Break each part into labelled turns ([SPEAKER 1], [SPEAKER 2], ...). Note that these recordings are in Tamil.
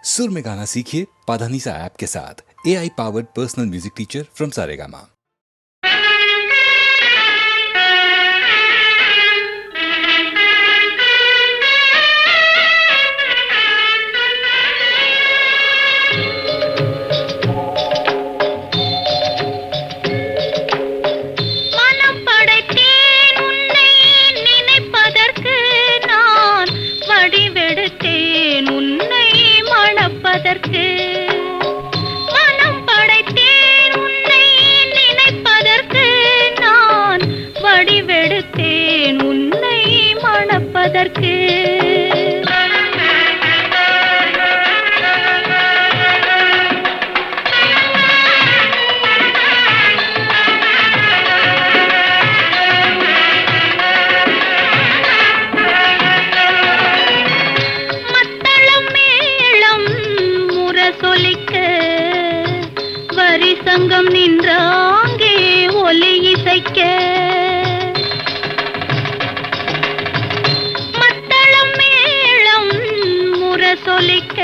[SPEAKER 1] सुर में गाना सीखिए पाधानीसा ऐप के साथ। AI powered personal music teacher from Saregama.
[SPEAKER 2] சங்கம் நின்றாங்கே ஒலி இசைக்க மத்தளம் மேளம் முரசொலிக்க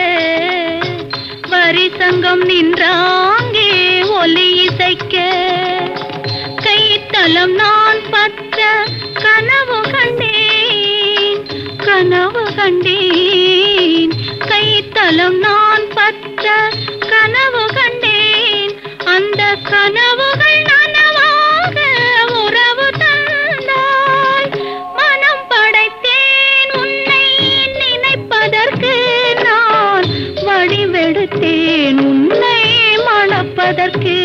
[SPEAKER 2] வரி சங்கம் நின்றாங்கே ஒலி இசைக்க கைத்தலம் நான் பற்ற கனவு கண்டேன் கனவு கண்டேன் கைத்தலம் நான் பற்ற கனவு கண்டேன் அந்த கனவுகள் நனவாக உறவு தந்தாய் மனம் படைத்தேன் உன்னை நினைப்பதற்கு நான் வடிவெடுத்தேன் உன்னை மணப்பதற்கு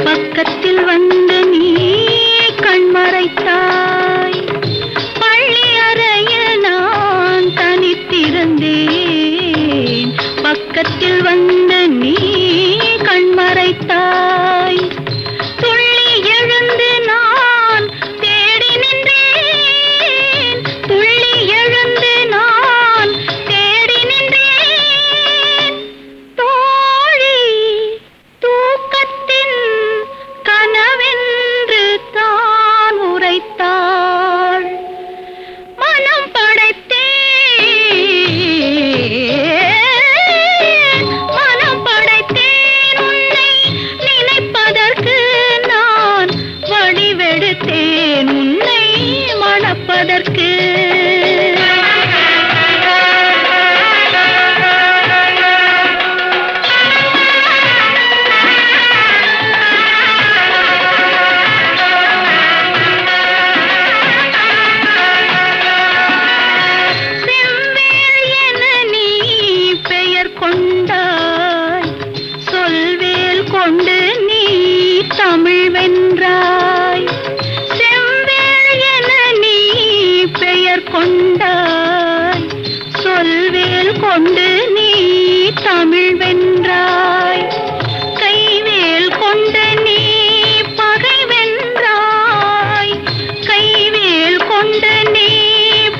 [SPEAKER 2] பக்கத்தில் வந்து நீ கண்மறைத்தாய் பள்ளி அறையில் நான் தனித்திருந்தேன் பக்கத்தில் வந்து நீ கண்மறைத்தாய் துள்ளி எழுந்து நான் தேடி நின்றேன் துள்ளி எழுந்து நான் தேடி நின்றேன் தோழி தூக்கத்தின் கனவென்று தான் உரைத்தாள் மனம் படைத்தேன் உன்னை நினைப்பதற்கு நான் வடிவெடுத்தேன் உன்னை மணப்பதற்கு தமிழ் வென்றாய் செவ்வேள் என நீ பெயர் கொண்டாய் சொல்வேல் கொண்டு நீ தமிழ் வென்றாய் கைவேல் கொண்டு நீ பகை வென்றாய் கைவேல் கொண்டு நீ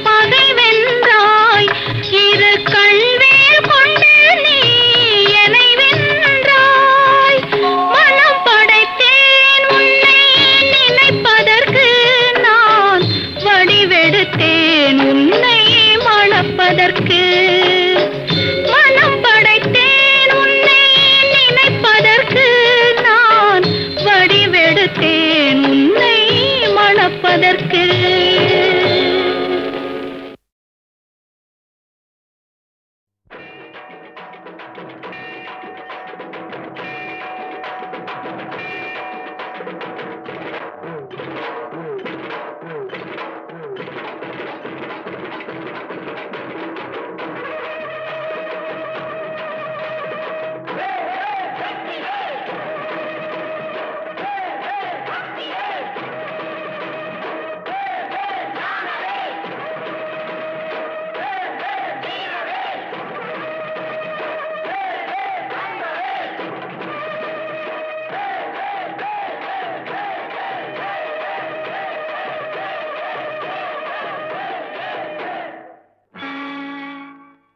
[SPEAKER 2] பகை வென்றாய் இரு கண்வேல் கொண்டு நீ என்னை வென்றாய் மனம் படைத்தேன் உன்னை நினைப்பதற்கு நான் வடிவெடுத்தேன் உன்னை மணப்பதற்கு மனம் படைத்தேன் உன்னை நினைப்பதற்கு நான் வடிவெடுத்தேன் உன்னை மணப்பதற்கு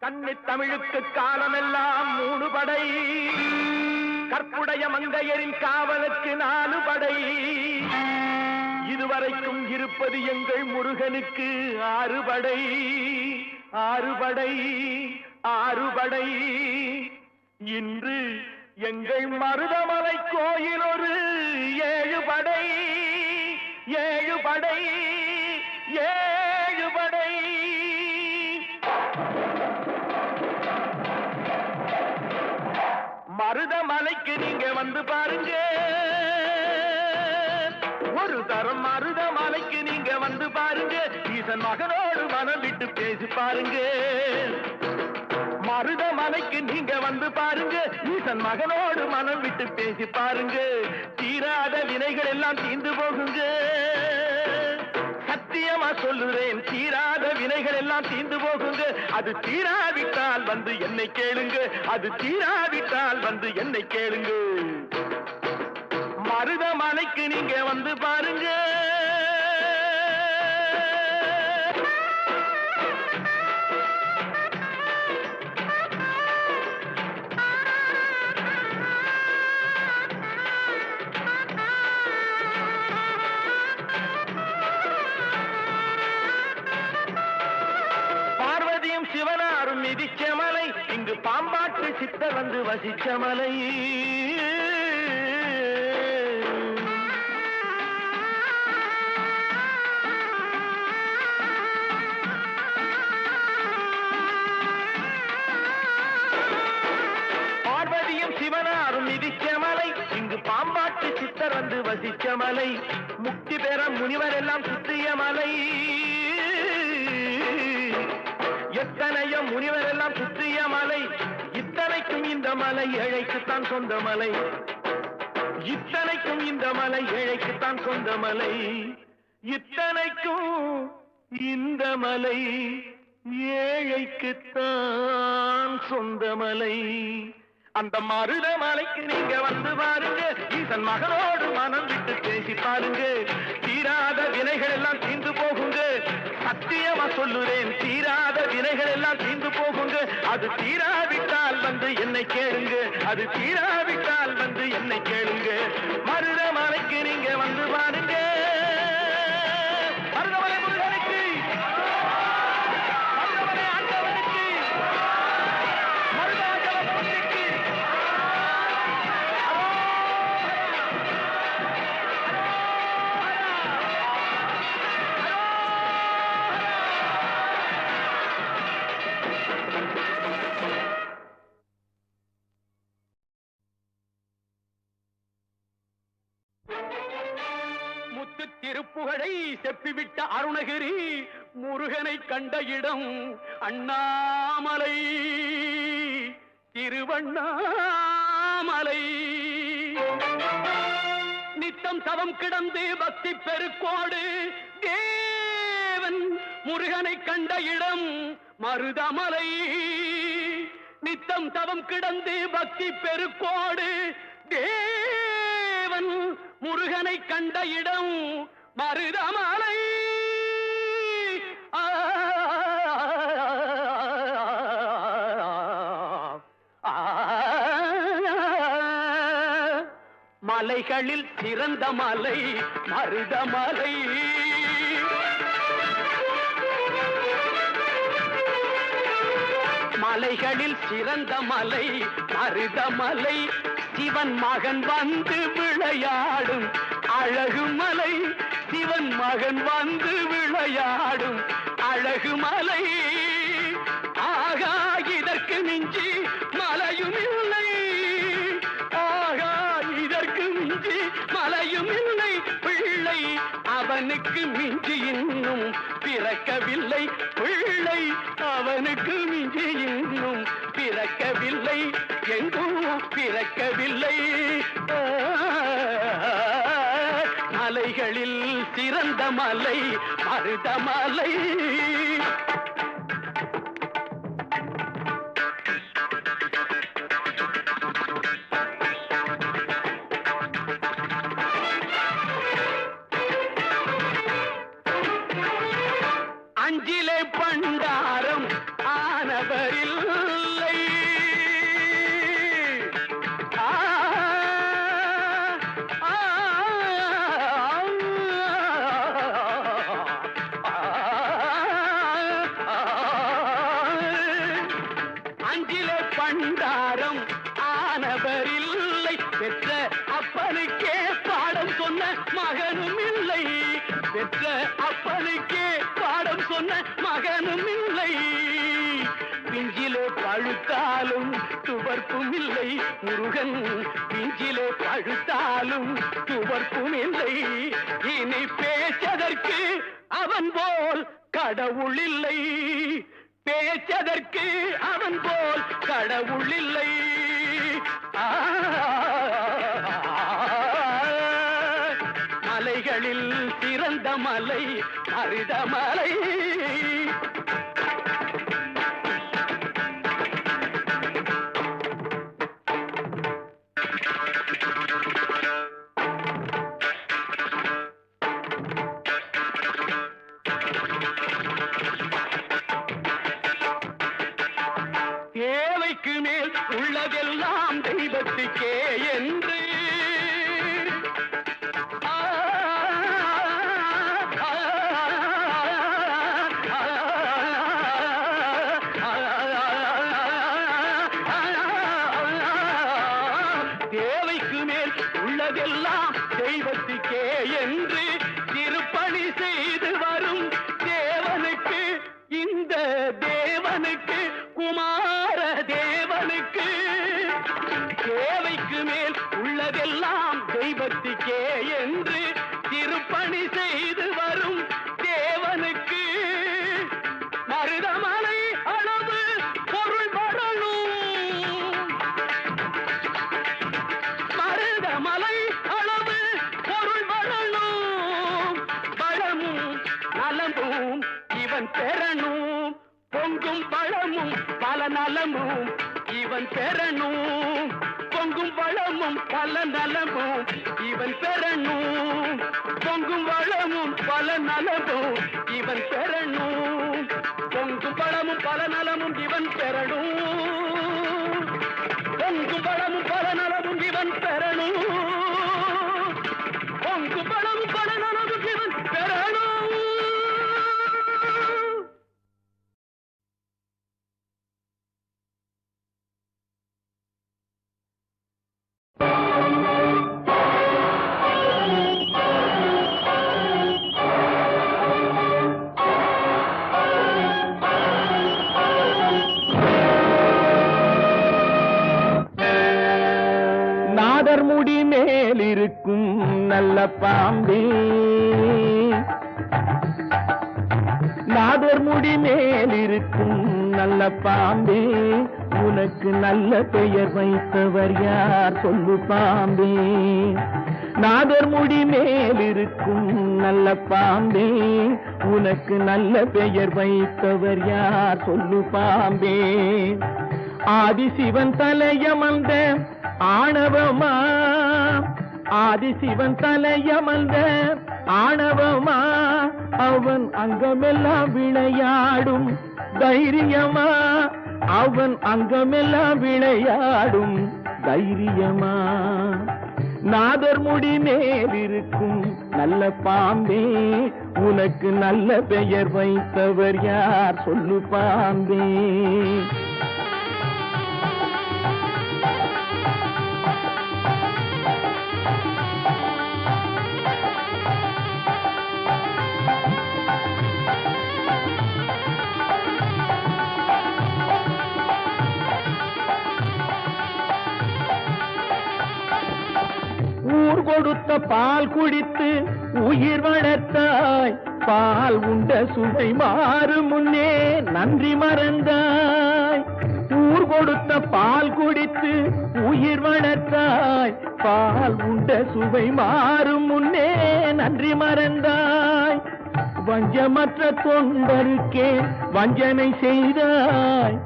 [SPEAKER 3] கன்னி தமிழுக்கு காலமெல்லாம் 3 படை, கற்புடைய மங்கையரின் காவலுக்கு 4 படை, இதுவரைக்கும் இருப்பது எங்கள் முருகனுக்கு 6 படை, 6 படை, 6 படை. இன்று எங்கள் மருதமலை கோயில் ஒரு 7 படை, 7 படை, 7 படை. மருதமலைக்கு நீங்க வந்து பாருங்க, ஒரு தரம் மருதமலைக்கு நீங்க வந்து பாருங்க, ஈசன் மகனோடு மனம் விட்டு பேசி பாருங்க. மருதமலைக்கு நீங்க வந்து பாருங்க, ஈசன் மகனோடு மனம் விட்டு பேசி பாருங்க, தீராத வினைகள் எல்லாம் தீர்ந்து போகுங்க. சத்தியமா சொல்லுறேன், தீராத வினைகள் எல்லாம் தீர்ந்து போகுங்க. அது தீராவிட்டால் வந்து என்னை கேளுங்க, அது தீராவிட்டால் வந்து என்னை கேளுங்க. மருதமலைக்கு நீங்க வந்து பாருங்க. சிவனாரும் மிதிச்ச மலை, இங்கு பாம்பாட்டு சித்தர் வந்து வசிச்ச மலை. பார்வதியும் சிவனாரும் மிதிச்ச மலை, இங்கு பாம்பாட்டு சித்தர் வந்து வசிச்ச மலை. முக்தி பெற முனிவர் எல்லாம் சுற்றிய மலை. எத்தனையோ முனிவர் எல்லாம் சுற்றிய மலை. இத்தனைக்கும் இந்த மலை ஏழைக்குத்தான் சொந்த மலை. இத்தனைக்கும் இந்த மலை ஏழைக்குத்தான் சொந்த மலை. இத்தனைக்கும் இந்த மலை ஏழைக்குத்தான் சொந்த மலை. அந்த மருதமலைக்கு நீங்க வந்து பாருங்க, ஈசன் மகனோடு மனம் விட்டு பேசி பாருங்க, தீராத வினைகள் எல்லாம் தீர்ந்து போகுங்க. சத்தியமா சொல்லுறேன், தீராத வினைகள் எல்லாம் தீர்ந்து போகுங்க. அது தீராவிட்டால் வந்து என்னை கேளுங்க, அது தீராவிட்டால் வந்து என்னை கேளுங்க. மருதமலைக்கு நீங்க வந்து பாருங்க. மருதமலை முருகனுக்கு, மருதமலை ஆண்டவனுக்கு, மருதாச்சலபதிக்கு. முத்து திருப்புகழை செப்பிவிட்ட அருணகிரி முருகனை கண்ட இடம் அண்ணாமலை, திருவண்ணாமலை. நித்தம் தவம் கிடந்து பக்தி பெருக்கோடு தேவன் முருகனை கண்ட இடம் மருதமலை. நித்தம் தவம் கிடந்து பக்தி பெருக்கோடு தேவன் முருகனை கண்ட இடம் மருதமலை. மலைகளில் சிறந்த மலை மருதமலை. மலைகளில் சிறந்த மலை மருதமலை. சிவன் மகன் வந்து விளையாடும் அழகு மலை, சிவன் மகன் வந்து விளையாடும் அழகு மலை. ஆகா இதற்கு மிஞ்சி மலையும் இல்லை, ஆகா இதற்கு மிஞ்சி மலையும் இல்லை. பிள்ளை அவனுக்கு மிஞ்சி இன்னும் பிறக்கவில்லை, பிள்ளை அவனுக்கு மிஞ்சி இன்னும் பிறக்கவில்லை, எங்கும் பிறக்கவில்லை. மலைகளில் சிறந்த மலை மருதமலை. அஞ்சிலே பண்டாரம் ஆனவரில் பண்டாரம் ஆனவரில்லை, பெற்ற அப்பனுக்கே பாடம் சொன்ன மகனும் இல்லை, பெற்ற அப்பனுக்கே பாடம் சொன்ன மகனும் இல்லை. பிஞ்சிலே பழுத்தாலும் துவர்ப்பும் இல்லை முருகன், பிஞ்சிலே பழுத்தாலும் துவர்ப்பும் இல்லை. இனி பேச்சதற்கு அவன் போல் கடவுள் இல்லை, பேச்சதற்கு அவன் போல் கடவுள் இல்லை. மலைகளில் சிறந்த மலை மருதமலை. தேவைக்கு மேல் உள்ளதெல்லாம் தெய்வத்துக்கே என்று தேவைக்கு மேல் உள்ளதெல்லாம் தெய்வத்துக்கே என்று திருப்பணி செய்து வரும் தேவனுக்கு, இந்த தேவனுக்கு, குமார தேவனுக்கு, தேவைக்கு மேல் உள்ளதெல்லாம் தெய்வத்துக்கே என்று திருப்பணி செய்து வரும் தேவனுக்கு மருதமலை அளவு பொருள் வரணும், மருதமலை அளவு பொருள் வரணும். பழமும் நலமும் இவன் பெறணும், பொங்கும் பழமும் பல நலமும் இவன் பெறணும், பொங்கும் பழமும் பல நலமும் இவன் பெறணும், பொங்கும் பழமும் பல நலமும் இவன் பெறணும், பொங்கும் பழமும் பல நலமும் இவன் பெறணும், பொங்கும் பழமும் பல நலமும் இவன் பெறணும், பொங்கும் பழமும் பல நலமும் இவன் பெறணும். நாதர் முடி மேல் இருக்கும் நல்ல பாம்பே, நாதர் முடி மேல் இருக்கும் நல்ல பாம்பே, உனக்கு நல்ல பெயர் வைத்தவர் யார் சொல்லு பாம்பே. நாதர் முடி மேல் இருக்கும் நல்ல பாம்பே, உனக்கு நல்ல பெயர் வைத்தவர் யார் சொல்லு பாம்பே. ஆதிசிவன் தலையமர்ந்த ஆணவமா, ஆதிசிவன் தலையமர்ந்த ஆணவமா, அவன் அங்கமெல்லாம் விளையாடும் தைரியமா, அவன் அங்கமெல்லாம் விளையாடும் தைரியமா. நாதர் முடி மேல் இருக்கும் நல்ல பாம்பே, உனக்கு நல்ல பெயர் வைத்தவர் யார் சொல்லு பாம்பே. ஊர் கொடுத்த பால் குடித்து உயிர் வளர்த்தாய், பால் உண்ட சுவை மாறும் முன்னே நன்றி மறந்தாய். ஊர் கொடுத்த பால் குடித்து உயிர் வளர்த்தாய், பால் உண்ட சுவை மாறும் முன்னே நன்றி மறந்தாய். வஞ்சமற்ற தொண்டருக்கே வஞ்சனை செய்தாய்,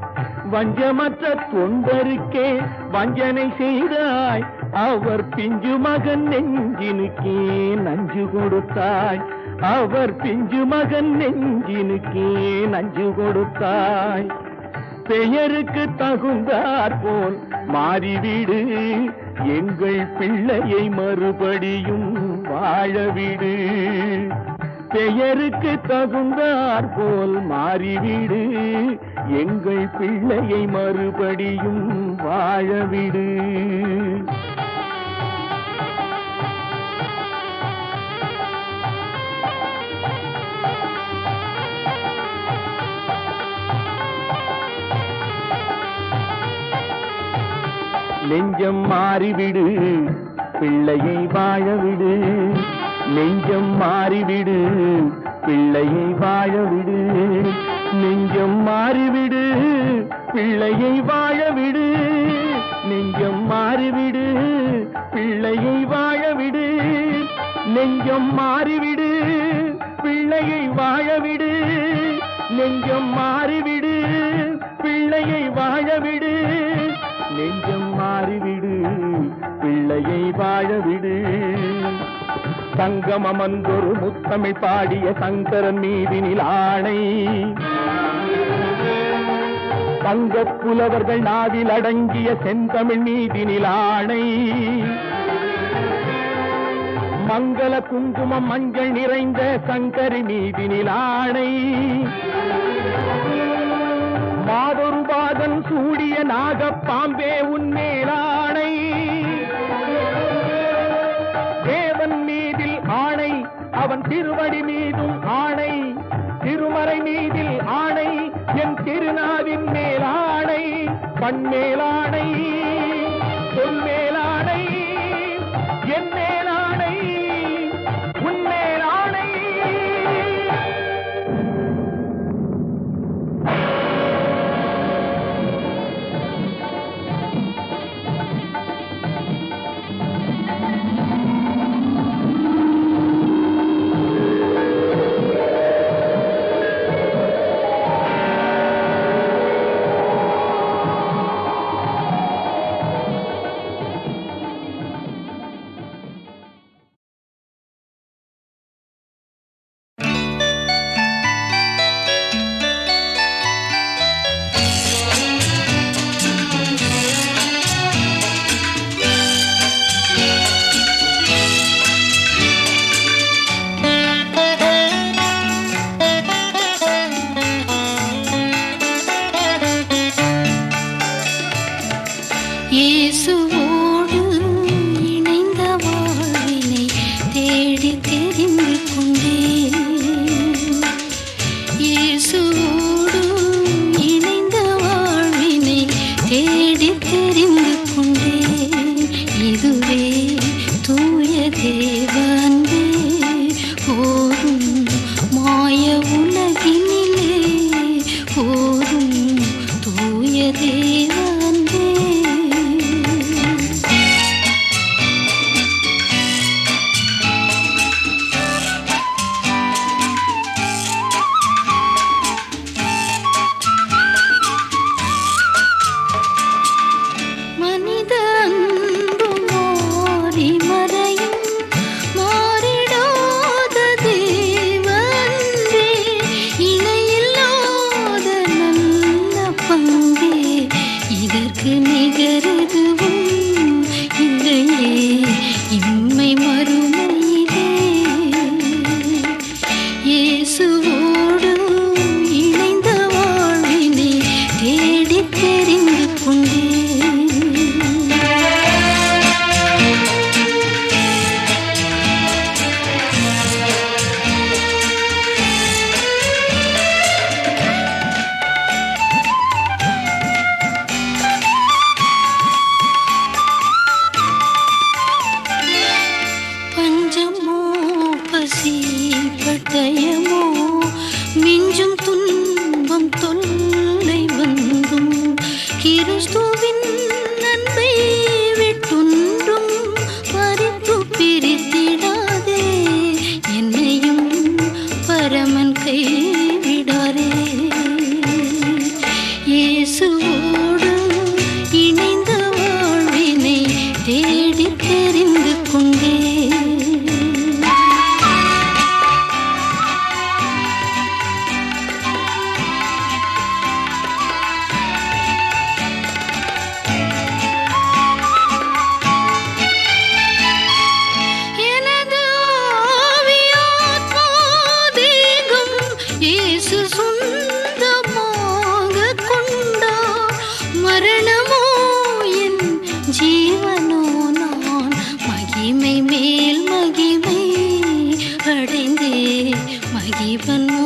[SPEAKER 3] வஞ்சமற்ற தொண்டருக்கே வஞ்சனை செய்தாய். அவர் பிஞ்சு மகன் நெஞ்சினுக்கே நஞ்சு கொடுத்தாய், அவர் பிஞ்சு மகன் நெஞ்சினுக்கே நஞ்சு கொடுத்தாய். பெயருக்கு தகுந்தாற் போல் மாறிவிடு, எங்கள் பிள்ளையை மறுபடியும் வாழவிடு. பெயருக்கு தகுந்தாற் போல் மாறிவிடு, எங்கள் பிள்ளையை மறுபடியும் வாழவிடு. நெஞ்சம் மாறிவிடு, பிள்ளையை வாழவிடு. நெஞ்சம் மாறிவிடு, பிள்ளையை வாழவிடு. நெஞ்சம் மாறிவிடு, பிள்ளையை வாழவிடு. நெஞ்சம் மாறிவிடு, பிள்ளையை வாழவிடு. நெஞ்சம் மாறிவிடு, பிள்ளையை வாழவிடு. நெஞ்சம் மாறிவிடு, பிள்ளையை வாழவிடு. நெஞ்சம் மாறிவிடு, பிள்ளையை வாழவிடு. சங்கம் அமர்ந்தொரு முத்தமிழ் பாடிய சங்கரன் மீதினில் ஆணை. தங்கப் புலவர்கள் நாவில் அடங்கிய செந்தமிழ் மீதினில் ஆணை. மங்கள குங்குமம் மஞ்சள் நிறைந்த சங்கரி மீதினில் ஆணை. மாதொரு பாதன் சூடிய நாகப்பாம்பே உன்மேலாணை. தேவன் மீதில் ஆணை, அவன் திருவடி மீதும் ஆணை. திருமறை மீதில் ஆணை, என் திருநாவின் மேலாணை. பண்மேலாணை, பொன்மேலாணை, என் மேலாணை, உன்மேலாணை.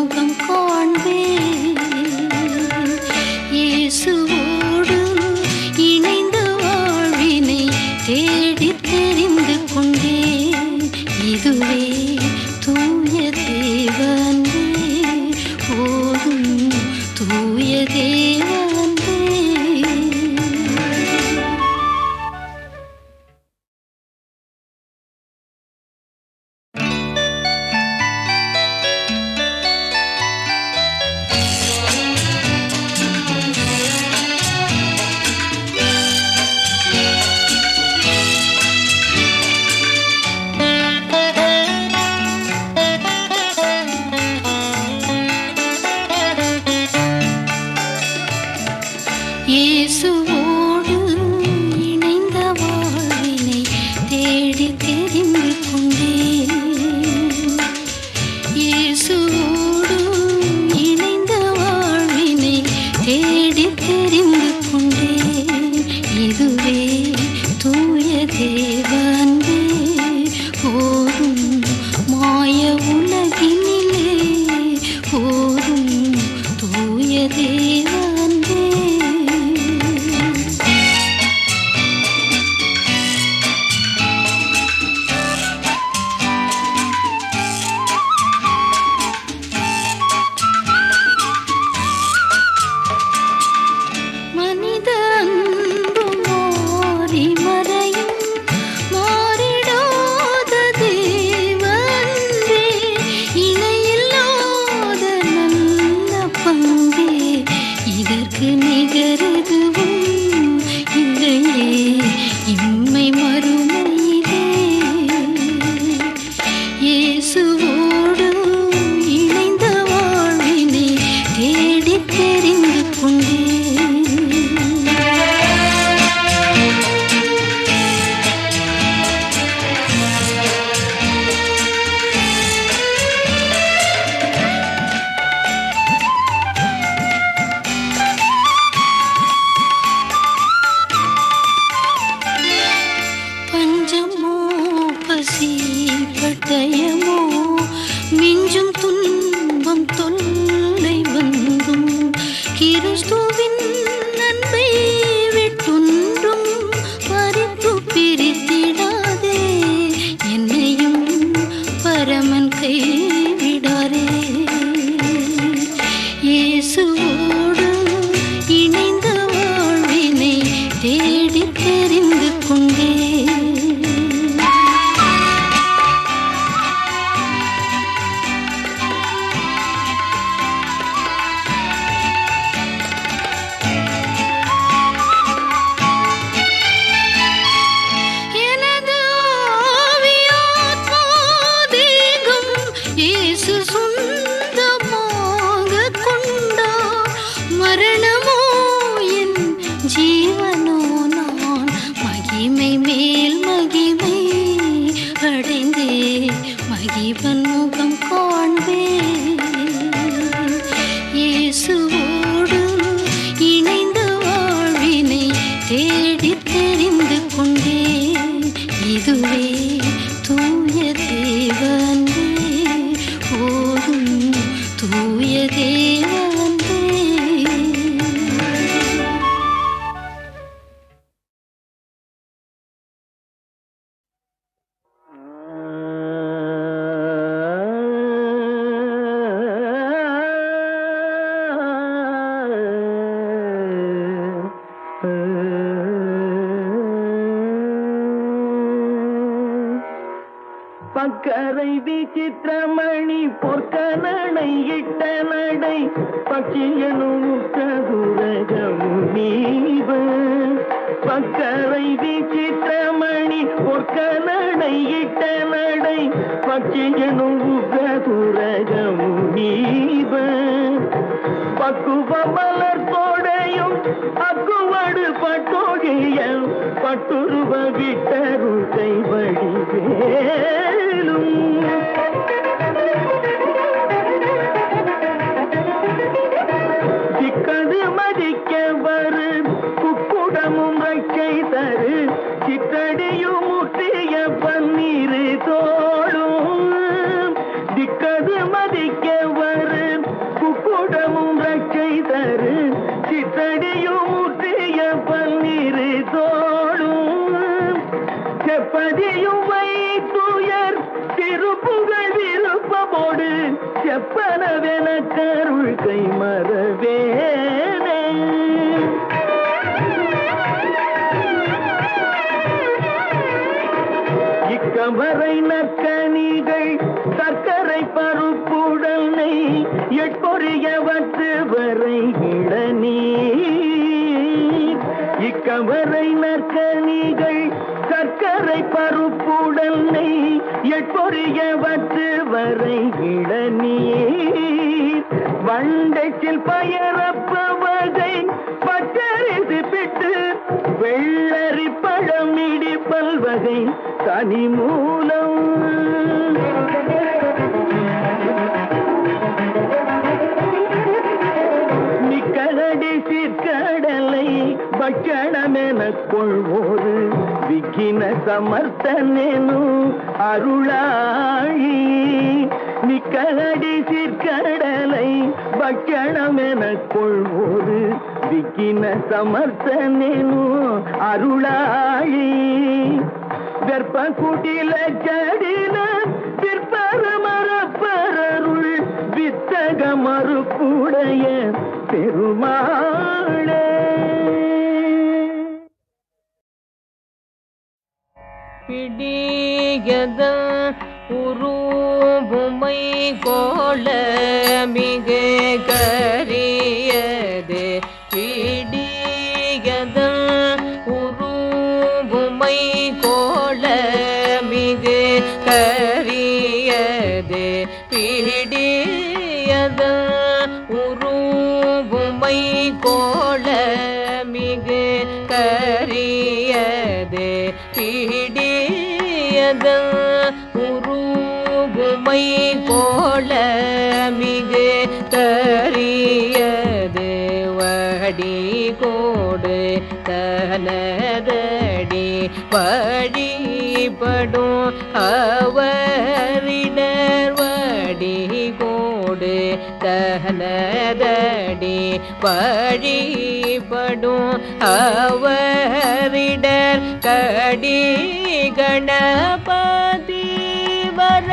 [SPEAKER 2] முகம் காண்பேன். இயேசுவோடு இணைந்த வாழ்வினை தேடி தெரிந்து கொண்டேன். இதுவே தூய தேவனே, போதும் தூய தேவனே. இயேசுவோடு இணைந்த வாழ்வினை தேடி தெரிந்து கொண்டேன். இயேசுவோடு இணைந்த வாழ்வினை தேடி தெரிந்து கொண்டேன். இதுவே தூய தேவனே, போதும் மாய உலகினிலே, போதும் தூய தேவனே. மனித அன்பு மாறி மறையும், மாறிடாத தேவ அன்பே, இணையில்லாத நல்ல பங்கே, இதற்கு நிகரெதுவும் இல்லையே இம்மை மறுமையிலே. இயேசுவோடு இணைந்த வாழ்வினை தேடி தெரிந்து கொண்டேன். பஞ்சமோ பசி பட்டயமோ மிஞ்சும் துன்பம் தொல்லை வந்தும், கிறிஸ்துவின் அன்பை விட்டொன்றும் பறித்து பிரித்திடாதே, என்னையும் பரமன் கைவிடாரே. இயேசுவோடு இணைந்த வாழ்வினை தேடி தெரிந்து கொண்டேன். எனது ஆவியாத்மா தேகம் இயேசு சொந்தமாகக் கொண்டார். மரணமோ என் ஜீவனோ நான் மகிமை மேல் மகிமை அடைந்தே மகிவன் முகம் காண்பேன். இயேசுவோடு இணைந்த வாழ்வினை தேடி தெரிந்து கொண்டேன். இதுவே தூய தேவனே, போதும் தூய தேவனே.
[SPEAKER 3] பக்கரை விசித்திரமணி பொற்கனடை இட்ட நடை, பக்கியனும் கதுரகமுனீவ. பக்கரை விசித்திரமணி பொற்கனடை இட்ட நடை, பக்கியனும் கதுரகமுனீவ. பக்குவ மலர் தோடையும் அக்குவடு பட்டோகிய, பட்டுருவ விட்டரு கைவடிவேலும். திக்கது மதிக்க வரு குக்குடமும் ரக்கை தரு, சித்தடியும் முற்றிய பன்னீரு தோளும். திக்கது மதிக்க வரு அருள் கை மறவேனே. இக்கமரை நற்கனிகள் சர்க்கரை பருப்புடனை எட்பொறியவற்று வரை இளநீர். இக்கமரை நற்கனிகள் சர்க்கரை பருப்புடனை எட்பொறியவற்று வரை இளநீர். வண்டைச்சில் பயரப்பு வகை பச்சரிசி பிட்டு வெள்ளரி பழமிடி பல்வகை தனி மூலம். நிக்கழடி சிற்கடலை பட்சணமெனக் கொள்வோரு விக்கின சமர்த்தனெனும் அருளாழி. நிக்கழடி சிற்கடலை பட்சணமெனக் கொள்வோரு விக்கின சமர்த்தனெனும் அருளாழி. வெற்ப குடில ஜடில பிற்பர மரப்பரருள் வித்தக மறுப்புடைய பெருமாளே.
[SPEAKER 4] பிடியத உருவுமை கோல மிக கரியது. பிடியத உருவுமை கோல மிக கரியது. பிடியத உருவுமை கோல மிக கரியது. பிடியத உருவுமை கோல மிகு கரியது. வடி கோடு தனதடி வழிபடும் அவரிடர். வடி கோடு தனதடி வழிபடும் அவரிடர். கடி கணபதி வர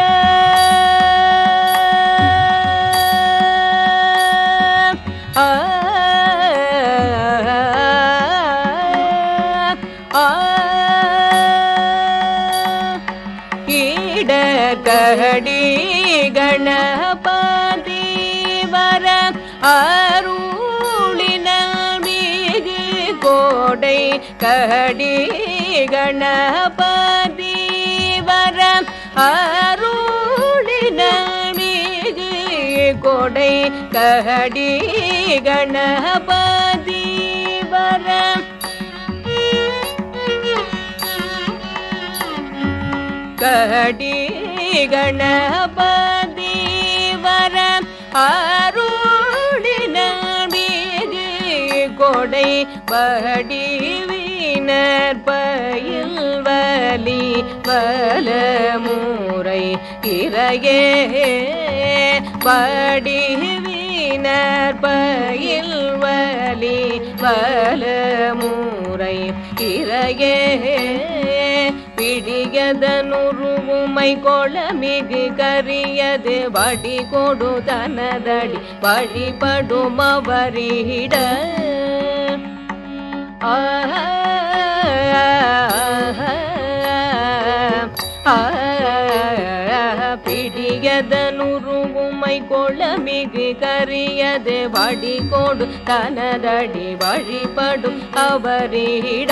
[SPEAKER 4] கடி கணபதி வர அருளின மிகு கோடை. கடி கணபதி வர அருளின மிகு கோடை. கடி கணபதி வர கடி கணபதி வர அருளின மிகு கொடை. வடிவினர் பயில் வலி வலமுறை இறையே. வடிவினர் பயில் வலி வலமுறை இறையே. பிடியதனுருவுமை கோல மிகு கரியது. வடி கொடு தனதடி வழிபடும் அவரிட. பிடியதனுருவுமை கோல மிகு கரியது. வடி கொடு தனதடி வழிபடும் அவரிட.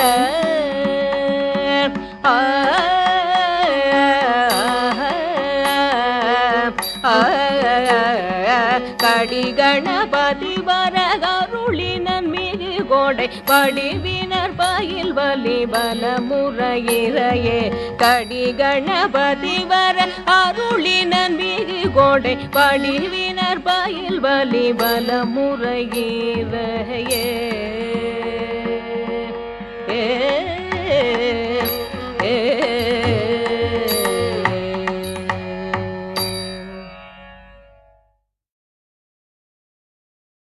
[SPEAKER 4] கடி கணபதி வர அருளின மிகு கோடை. வடிவினர் பயில் வலி பலமுறையிறையே. கடி கணபதி வர அருளின மிகு கோடை. வடிவினர் பயில் வலி பலமுறையிறையே.